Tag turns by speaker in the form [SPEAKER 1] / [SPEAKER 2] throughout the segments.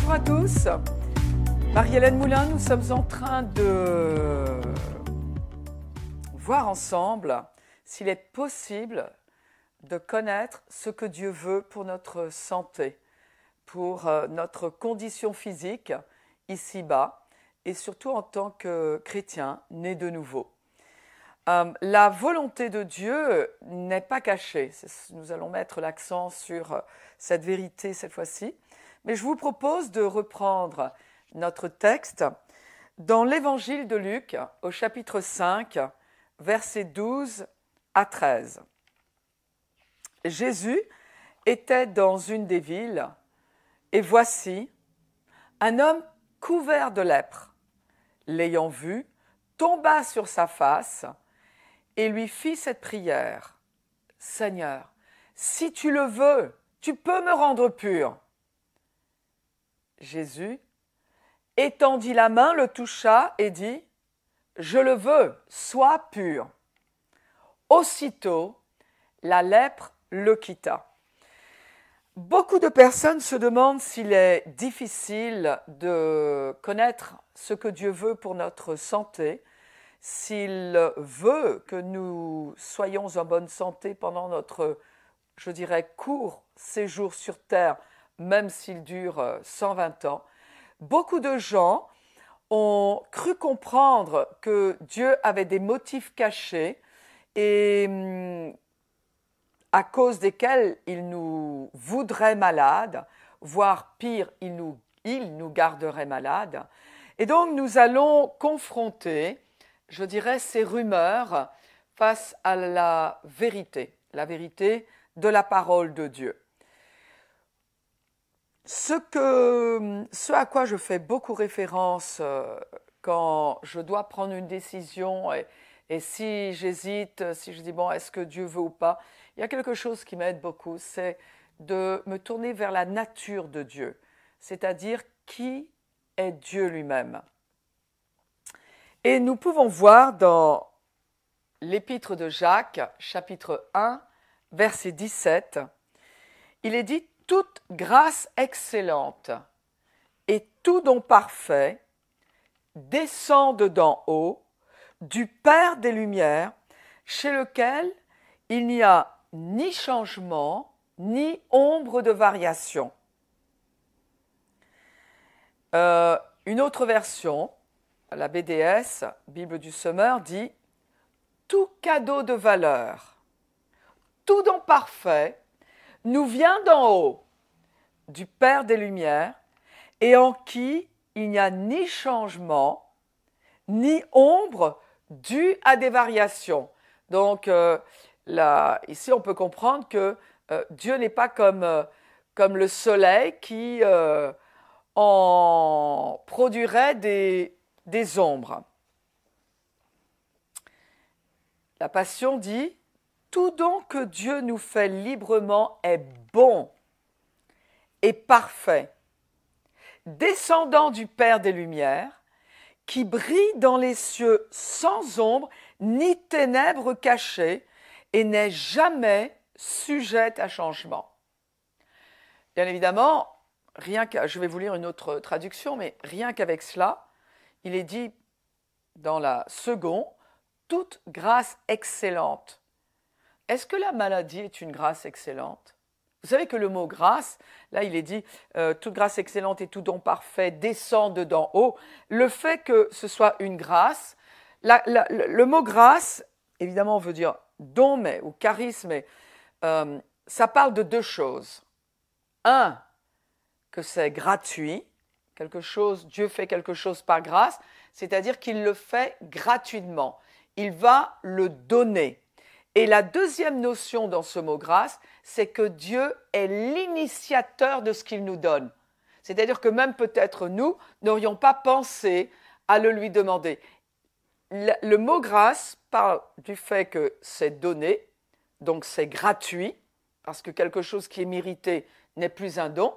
[SPEAKER 1] Bonjour à tous, Marie-Hélène Moulin, nous sommes en train de voir ensemble s'il est possible de connaître ce que Dieu veut pour notre santé, pour notre condition physique ici-bas et surtout en tant que chrétien né de nouveau. La volonté de Dieu n'est pas cachée. Nous allons mettre l'accent sur cette vérité cette fois-ci. Mais je vous propose de reprendre notre texte dans l'Évangile de Luc, au chapitre 5, versets 12 à 13. Jésus était dans une des villes, et voici, un homme couvert de lèpre, l'ayant vu, tomba sur sa face et lui fit cette prière. « Seigneur, si tu le veux, tu peux me rendre pur. » Jésus étendit la main, le toucha et dit « Je le veux, sois pur. » Aussitôt, la lèpre le quitta. Beaucoup de personnes se demandent s'il est difficile de connaître ce que Dieu veut pour notre santé, s'il veut que nous soyons en bonne santé pendant notre, je dirais, court séjour sur Terre, même s'il dure 120 ans. Beaucoup de gens ont cru comprendre que Dieu avait des motifs cachés et à cause desquels il nous voudrait malades, voire pire, il nous garderait malades. Et donc nous allons confronter, je dirais, ces rumeurs face à la vérité de la parole de Dieu. Ce à quoi je fais beaucoup référence quand je dois prendre une décision et si j'hésite, si je dis bon, est-ce que Dieu veut ou pas, il y a quelque chose qui m'aide beaucoup, c'est de me tourner vers la nature de Dieu, c'est-à-dire qui est Dieu lui-même. Et nous pouvons voir dans l'épître de Jacques, chapitre 1, verset 17, il est dit « Toute grâce excellente et tout don parfait descendent d'en haut, du Père des Lumières, chez lequel il n'y a ni changement, ni ombre de variation. » Une autre version, la BDS, Bible du Semeur, dit « Tout cadeau de valeur, tout don parfait, nous vient d'en haut, du Père des Lumières, et en qui il n'y a ni changement, ni ombre due à des variations. » Donc, ici, on peut comprendre que Dieu n'est pas comme le soleil qui en produirait des ombres. La Passion dit « Tout don que Dieu nous fait librement est bon et parfait, descendant du Père des Lumières, qui brille dans les cieux sans ombre ni ténèbres cachées et n'est jamais sujette à changement. » Bien évidemment, je vais vous lire une autre traduction, mais rien qu'avec cela, il est dit dans la seconde, toute grâce excellente. Est-ce que la maladie est une grâce excellente ? Vous savez que le mot grâce, là il est dit toute grâce excellente et tout don parfait descendent d'en haut. Le fait que ce soit une grâce, le mot grâce, évidemment on veut dire don ou charisme, ça parle de deux choses. Un, que c'est gratuit, Dieu fait quelque chose par grâce, c'est-à-dire qu'il le fait gratuitement. Il va le donner. Et la deuxième notion dans ce mot grâce, c'est que Dieu est l'initiateur de ce qu'il nous donne. C'est-à-dire que même peut-être nous n'aurions pas pensé à le lui demander. Le mot grâce parle du fait que c'est donné, donc c'est gratuit, parce que quelque chose qui est mérité n'est plus un don,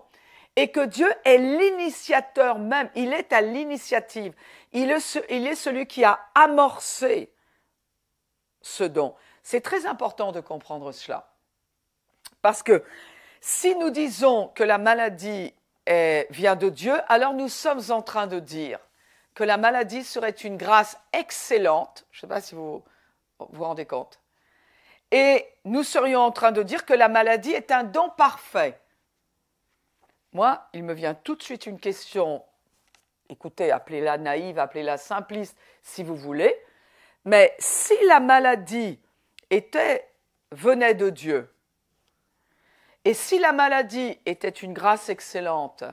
[SPEAKER 1] et que Dieu est l'initiateur même, il est à l'initiative, il est celui qui a amorcé ce don. C'est très important de comprendre cela. Parce que si nous disons que la maladie vient de Dieu, alors nous sommes en train de dire que la maladie serait une grâce excellente. Je ne sais pas si vous vous rendez compte. Et nous serions en train de dire que la maladie est un don parfait. Moi, il me vient tout de suite une question. Écoutez, appelez-la naïve, appelez-la simpliste, si vous voulez. Mais si la maladie venait de Dieu, et si la maladie était une grâce excellente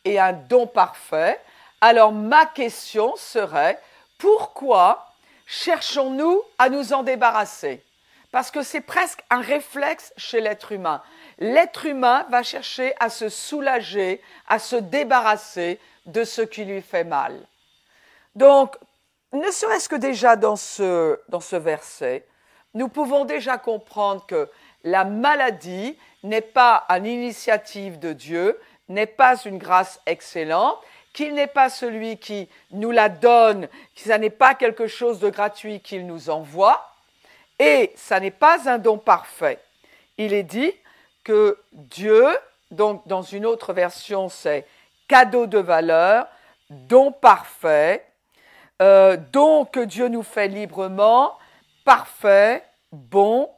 [SPEAKER 1] et un don parfait, alors ma question serait, pourquoi cherchons-nous à nous en débarrasser? Parce que c'est presque un réflexe chez l'être humain. L'être humain va chercher à se soulager, à se débarrasser de ce qui lui fait mal. Donc, ne serait-ce que déjà dans ce verset, nous pouvons déjà comprendre que la maladie n'est pas une initiative de Dieu, n'est pas une grâce excellente, qu'il n'est pas celui qui nous la donne, que ça n'est pas quelque chose de gratuit qu'il nous envoie, et ça n'est pas un don parfait. Il est dit que Dieu, donc dans une autre version c'est cadeau de valeur, don parfait, don que Dieu nous fait librement, parfait, bon.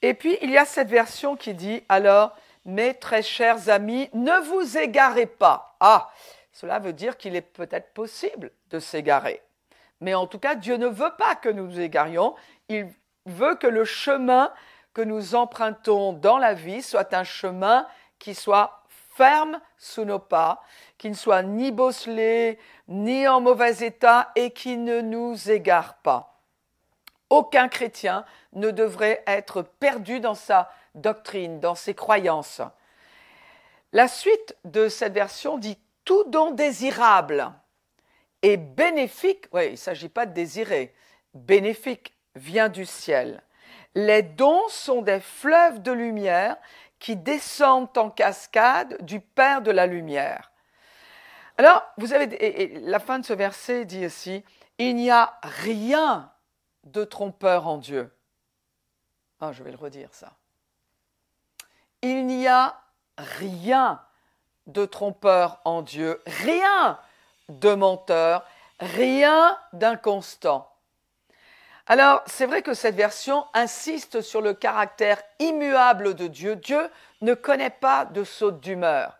[SPEAKER 1] Et puis il y a cette version qui dit alors, mes très chers amis, ne vous égarez pas. Ah, cela veut dire qu'il est peut-être possible de s'égarer. Mais en tout cas, Dieu ne veut pas que nous nous égarions. Il veut que le chemin que nous empruntons dans la vie soit un chemin qui soit ferme sous nos pas, qui ne soit ni bosselé, ni en mauvais état et qui ne nous égare pas. Aucun chrétien ne devrait être perdu dans sa doctrine, dans ses croyances. La suite de cette version dit « tout don désirable et bénéfique », oui, il ne s'agit pas de désirer, bénéfique vient du ciel. Les dons sont des fleuves de lumière qui descendent en cascade du Père de la lumière. Alors, vous avez, et la fin de ce verset dit aussi, il n'y a rien de trompeur en Dieu. Ah, je vais le redire ça. Il n'y a rien de trompeur en Dieu, rien de menteur, rien d'inconstant. Alors, c'est vrai que cette version insiste sur le caractère immuable de Dieu. Dieu ne connaît pas de saute d'humeur.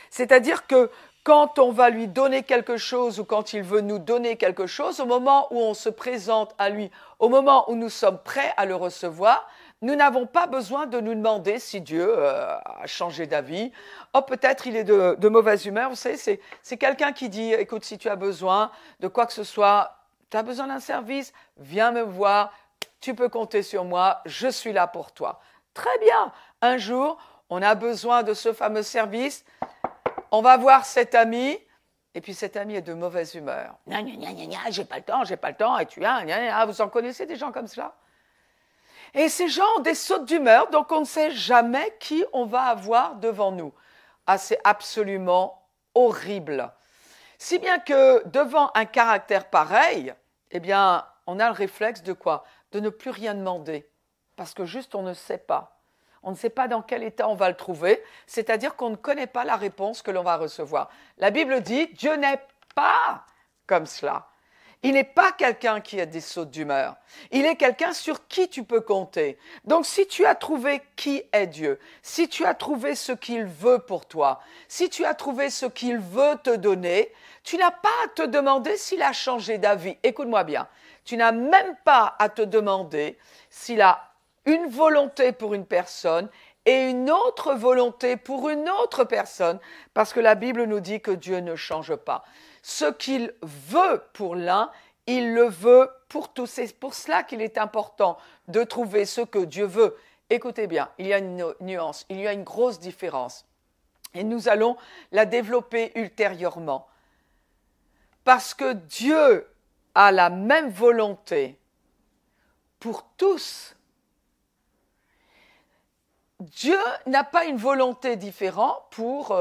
[SPEAKER 1] C'est-à-dire que quand on va lui donner quelque chose ou quand il veut nous donner quelque chose, au moment où on se présente à lui, au moment où nous sommes prêts à le recevoir, nous n'avons pas besoin de nous demander si Dieu a changé d'avis. Oh, peut-être il est de mauvaise humeur. Vous savez, c'est quelqu'un qui dit, écoute, si tu as besoin de quoi que ce soit, tu as besoin d'un service, viens me voir, tu peux compter sur moi, je suis là pour toi. Très bien, un jour, on a besoin de ce fameux service, on va voir cet ami, et puis cet ami est de mauvaise humeur. J'ai pas le temps, et tu as, vous en connaissez des gens comme ça? Et ces gens ont des sautes d'humeur, donc on ne sait jamais qui on va avoir devant nous. Ah, c'est absolument horrible. Si bien que devant un caractère pareil, eh bien, on a le réflexe de quoi? De ne plus rien demander, parce que juste on ne sait pas. On ne sait pas dans quel état on va le trouver, c'est-à-dire qu'on ne connaît pas la réponse que l'on va recevoir. La Bible dit, Dieu n'est pas comme cela. Il n'est pas quelqu'un qui a des sautes d'humeur. Il est quelqu'un sur qui tu peux compter. Donc si tu as trouvé qui est Dieu, si tu as trouvé ce qu'il veut pour toi, si tu as trouvé ce qu'il veut te donner, tu n'as pas à te demander s'il a changé d'avis. Écoute-moi bien, tu n'as même pas à te demander s'il a une volonté pour une personne et une autre volonté pour une autre personne, parce que la Bible nous dit que Dieu ne change pas. Ce qu'il veut pour l'un, il le veut pour tous. C'est pour cela qu'il est important de trouver ce que Dieu veut. Écoutez bien, il y a une nuance, il y a une grosse différence. Et nous allons la développer ultérieurement. Parce que Dieu a la même volonté pour tous. Dieu n'a pas une volonté différente pour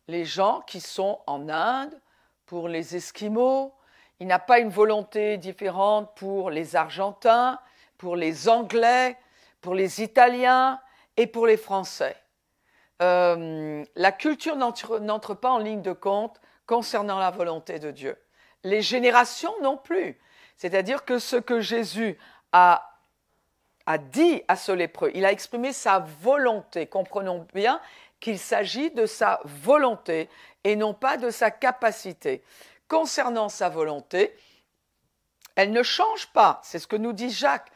[SPEAKER 1] les gens qui sont en Inde, pour les Esquimaux. Il n'a pas une volonté différente pour les Argentins, pour les Anglais, pour les Italiens et pour les Français. la culture n'entre pas en ligne de compte concernant la volonté de Dieu. Les générations non plus. C'est-à-dire que ce que Jésus a dit à ce lépreux, il a exprimé sa volonté. Comprenons bien qu'il s'agit de sa volonté et non pas de sa capacité. Concernant sa volonté, elle ne change pas, c'est ce que nous dit Jacques.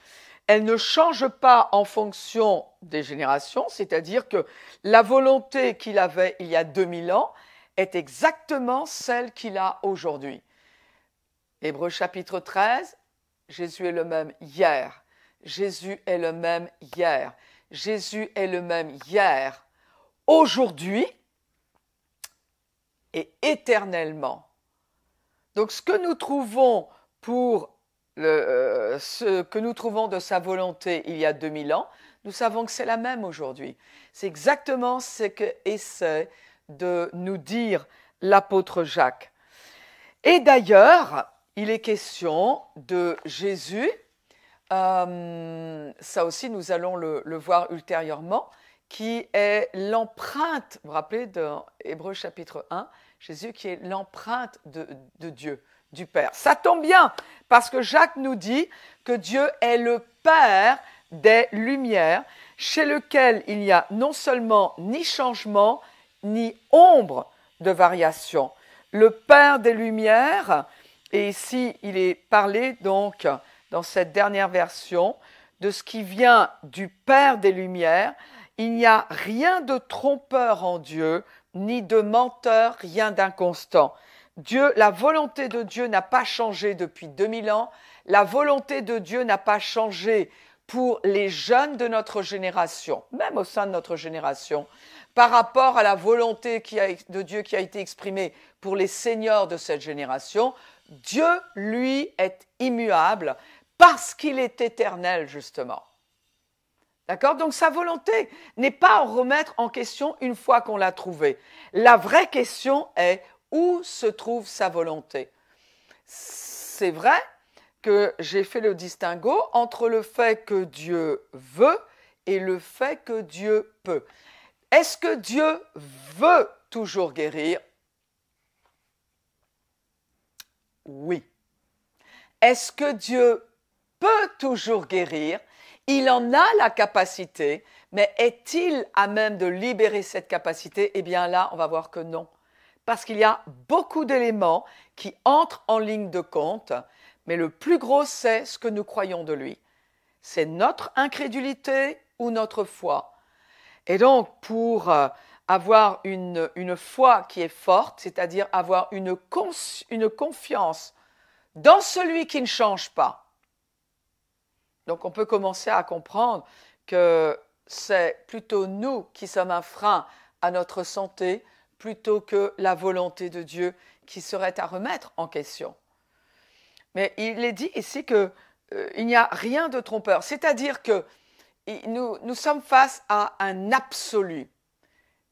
[SPEAKER 1] Elle ne change pas en fonction des générations, c'est-à-dire que la volonté qu'il avait il y a 2000 ans est exactement celle qu'il a aujourd'hui. Hébreux chapitre 13, Jésus est le même hier. Jésus est le même hier. Jésus est le même hier, aujourd'hui et éternellement. Donc ce que nous trouvons ce que nous trouvons de sa volonté il y a 2000 ans, nous savons que c'est la même aujourd'hui. C'est exactement ce qu'essaie de nous dire l'apôtre Jacques. Et d'ailleurs, il est question de Jésus, ça aussi nous allons le voir ultérieurement, qui est l'empreinte, vous vous rappelez de Hébreux chapitre 1, Jésus qui est l'empreinte de Dieu, du Père. Ça tombe bien, parce que Jacques nous dit que Dieu est le Père des Lumières, chez lequel il n'y a non seulement ni changement, ni ombre de variation. Le Père des Lumières, et ici il est parlé donc dans cette dernière version de ce qui vient du Père des Lumières. Il n'y a rien de trompeur en Dieu, ni de menteur, rien d'inconstant. Dieu, la volonté de Dieu n'a pas changé depuis 2000 ans. La volonté de Dieu n'a pas changé pour les jeunes de notre génération, même au sein de notre génération, par rapport à la volonté de Dieu qui a été exprimée pour les seniors de cette génération. Dieu, lui, est immuable parce qu'il est éternel, justement. D'accord? Donc sa volonté n'est pas à remettre en question une fois qu'on l'a trouvée. La vraie question est où se trouve sa volonté? C'est vrai que j'ai fait le distinguo entre le fait que Dieu veut et le fait que Dieu peut. Est-ce que Dieu veut toujours guérir? Oui. Est-ce que Dieu peut toujours guérir? Il en a la capacité, mais est-il à même de libérer cette capacité? Eh bien là, on va voir que non. Parce qu'il y a beaucoup d'éléments qui entrent en ligne de compte, mais le plus gros, c'est ce que nous croyons de lui. C'est notre incrédulité ou notre foi. Et donc, pour avoir une foi qui est forte, c'est-à-dire avoir une confiance dans celui qui ne change pas. Donc, on peut commencer à comprendre que c'est plutôt nous qui sommes un frein à notre santé plutôt que la volonté de Dieu qui serait à remettre en question. Mais il est dit ici qu'il n'y a rien de trompeur, c'est-à-dire que nous sommes face à un absolu.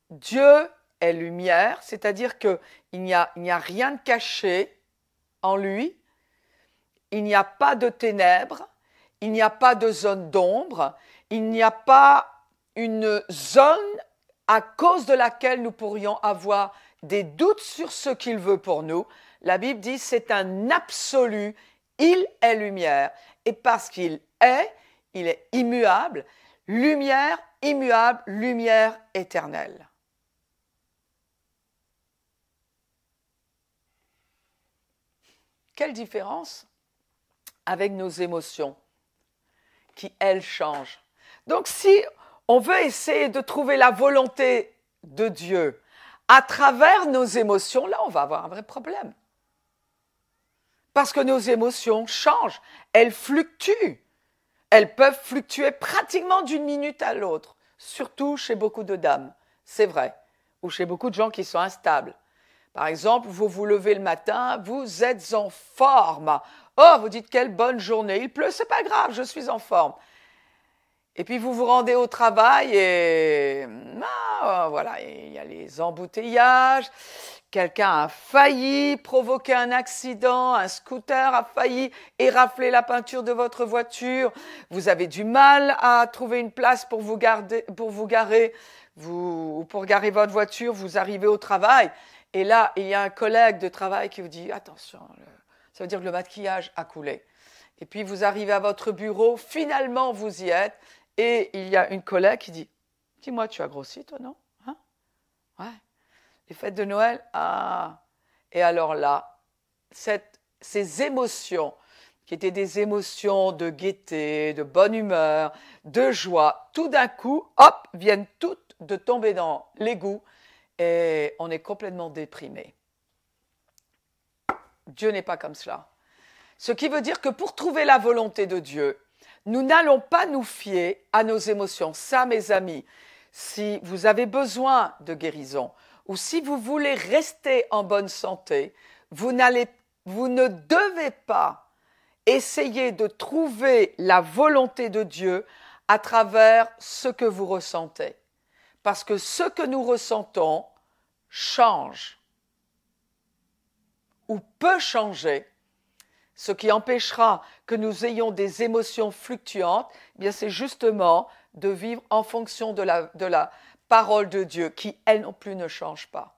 [SPEAKER 1] Dieu est lumière, c'est-à-dire qu'il n'y a rien de caché en lui, il n'y a pas de ténèbres, il n'y a pas de zone d'ombre, il n'y a pas une zone à cause de laquelle nous pourrions avoir des doutes sur ce qu'il veut pour nous. La Bible dit c'est un absolu, il est lumière. Et parce qu'il est immuable, lumière immuable, lumière éternelle. Quelle différence avec nos émotions qui, elles, changent. Donc, si on veut essayer de trouver la volonté de Dieu à travers nos émotions, là, on va avoir un vrai problème. Parce que nos émotions changent, elles fluctuent. Elles peuvent fluctuer pratiquement d'une minute à l'autre, surtout chez beaucoup de dames, c'est vrai, ou chez beaucoup de gens qui sont instables. Par exemple, vous vous levez le matin, vous êtes en forme. Oh, vous dites quelle bonne journée, il pleut, c'est pas grave, je suis en forme. Et puis vous vous rendez au travail et voilà, il y a les embouteillages, quelqu'un a failli provoquer un accident, un scooter a failli érafler la peinture de votre voiture, vous avez du mal à trouver une place pour vous garer votre voiture, vous arrivez au travail, et là, il y a un collègue de travail qui vous dit « Attention, ça veut dire que le maquillage a coulé. » Et puis vous arrivez à votre bureau, finalement vous y êtes, et il y a une collègue qui dit « Dis-moi, tu as grossi toi, non? Hein? Ouais. Les fêtes de Noël, ah !» Et alors là, ces émotions, qui étaient des émotions de gaieté, de bonne humeur, de joie, tout d'un coup, hop, viennent toutes de tomber dans l'égout et on est complètement déprimé. Dieu n'est pas comme cela. Ce qui veut dire que pour trouver la volonté de Dieu, nous n'allons pas nous fier à nos émotions. Ça, mes amis, si vous avez besoin de guérison ou si vous voulez rester en bonne santé, vous ne devez pas essayer de trouver la volonté de Dieu à travers ce que vous ressentez. Parce que ce que nous ressentons change ou peut changer. Ce qui empêchera que nous ayons des émotions fluctuantes, eh bien c'est justement de vivre en fonction de la parole de Dieu, qui, elle non plus, ne change pas.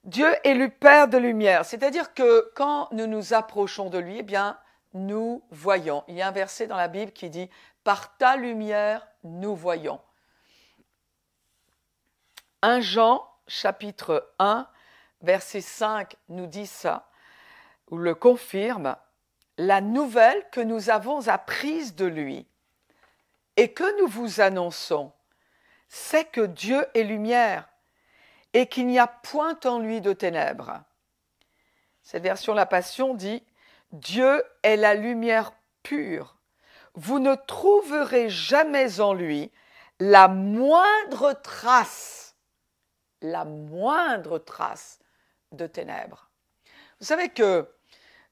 [SPEAKER 1] Dieu est le Père de lumière, c'est-à-dire que quand nous nous approchons de lui, eh bien, nous voyons. Il y a un verset dans la Bible qui dit « Par ta lumière, nous voyons ». 1 Jean, chapitre 1, verset 5, nous dit ça, ou le confirme, la nouvelle que nous avons apprise de lui et que nous vous annonçons, c'est que Dieu est lumière et qu'il n'y a point en lui de ténèbres. Cette version La Passion dit « Dieu est la lumière pure. Vous ne trouverez jamais en lui la moindre trace de ténèbres. » Vous savez que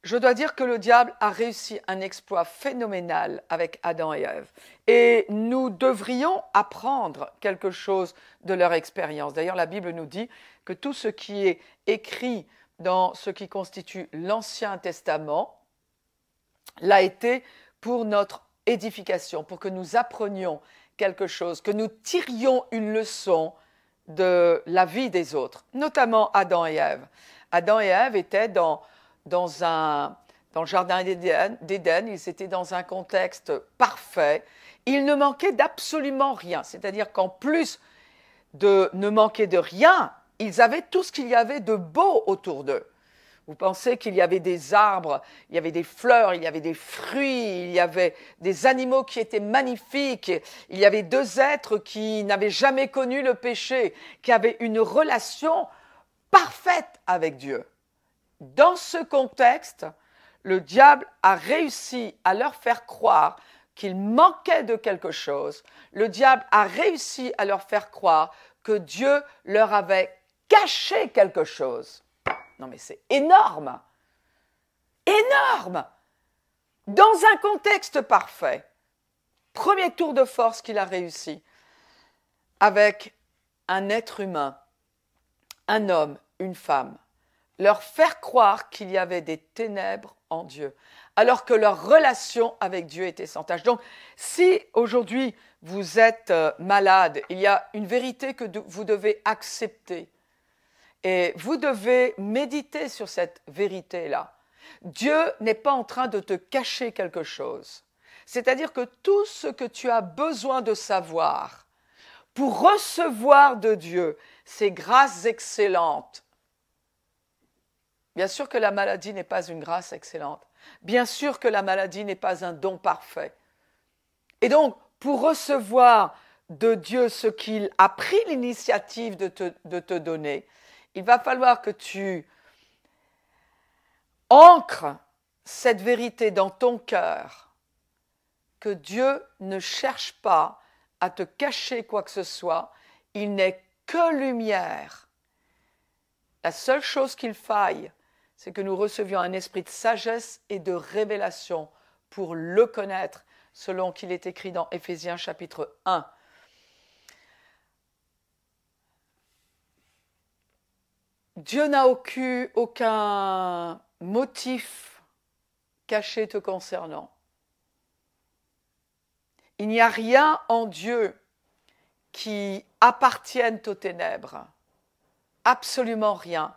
[SPEAKER 1] je dois dire que le diable a réussi un exploit phénoménal avec Adam et Ève. Et nous devrions apprendre quelque chose de leur expérience. D'ailleurs, la Bible nous dit que tout ce qui est écrit dans ce qui constitue l'Ancien Testament l'a été pour notre édification, pour que nous apprenions quelque chose, que nous tirions une leçon de la vie des autres, notamment Adam et Ève. Adam et Ève étaient dans le jardin d'Éden, ils étaient dans un contexte parfait. Il ne manquait d'absolument rien, c'est-à-dire qu'en plus de ne manquer de rien, ils avaient tout ce qu'il y avait de beau autour d'eux. Vous pensez qu'il y avait des arbres, il y avait des fleurs, il y avait des fruits, il y avait des animaux qui étaient magnifiques, il y avait deux êtres qui n'avaient jamais connu le péché, qui avaient une relation parfaite avec Dieu. Dans ce contexte, le diable a réussi à leur faire croire qu'il manquait de quelque chose. Le diable a réussi à leur faire croire que Dieu leur avait caché quelque chose. Non mais c'est énorme! Énorme! Dans un contexte parfait. Premier tour de force qu'il a réussi avec un être humain, un homme, une femme. Leur faire croire qu'il y avait des ténèbres en Dieu, alors que leur relation avec Dieu était sans tache. Donc, si aujourd'hui vous êtes malade, il y a une vérité que vous devez accepter et vous devez méditer sur cette vérité-là. Dieu n'est pas en train de te cacher quelque chose. C'est-à-dire que tout ce que tu as besoin de savoir pour recevoir de Dieu ces grâces excellentes. Bien sûr que la maladie n'est pas une grâce excellente. Bien sûr que la maladie n'est pas un don parfait. Et donc, pour recevoir de Dieu ce qu'il a pris l'initiative de te donner, il va falloir que tu ancres cette vérité dans ton cœur, que Dieu ne cherche pas à te cacher quoi que ce soit, il n'est que lumière. La seule chose qu'il faille, c'est que nous recevions un esprit de sagesse et de révélation pour le connaître, selon qu'il est écrit dans Éphésiens chapitre 1. Dieu n'a aucun motif caché te concernant. Il n'y a rien en Dieu qui appartienne aux ténèbres. Absolument rien.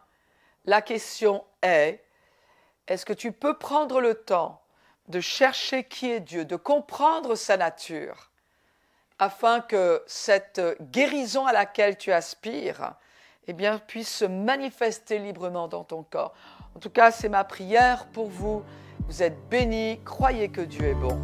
[SPEAKER 1] La question est-ce que tu peux prendre le temps de chercher qui est Dieu, de comprendre sa nature, afin que cette guérison à laquelle tu aspires, eh bien, puisse se manifester librement dans ton corps. En tout cas, c'est ma prière pour vous. Vous êtes bénis, croyez que Dieu est bon.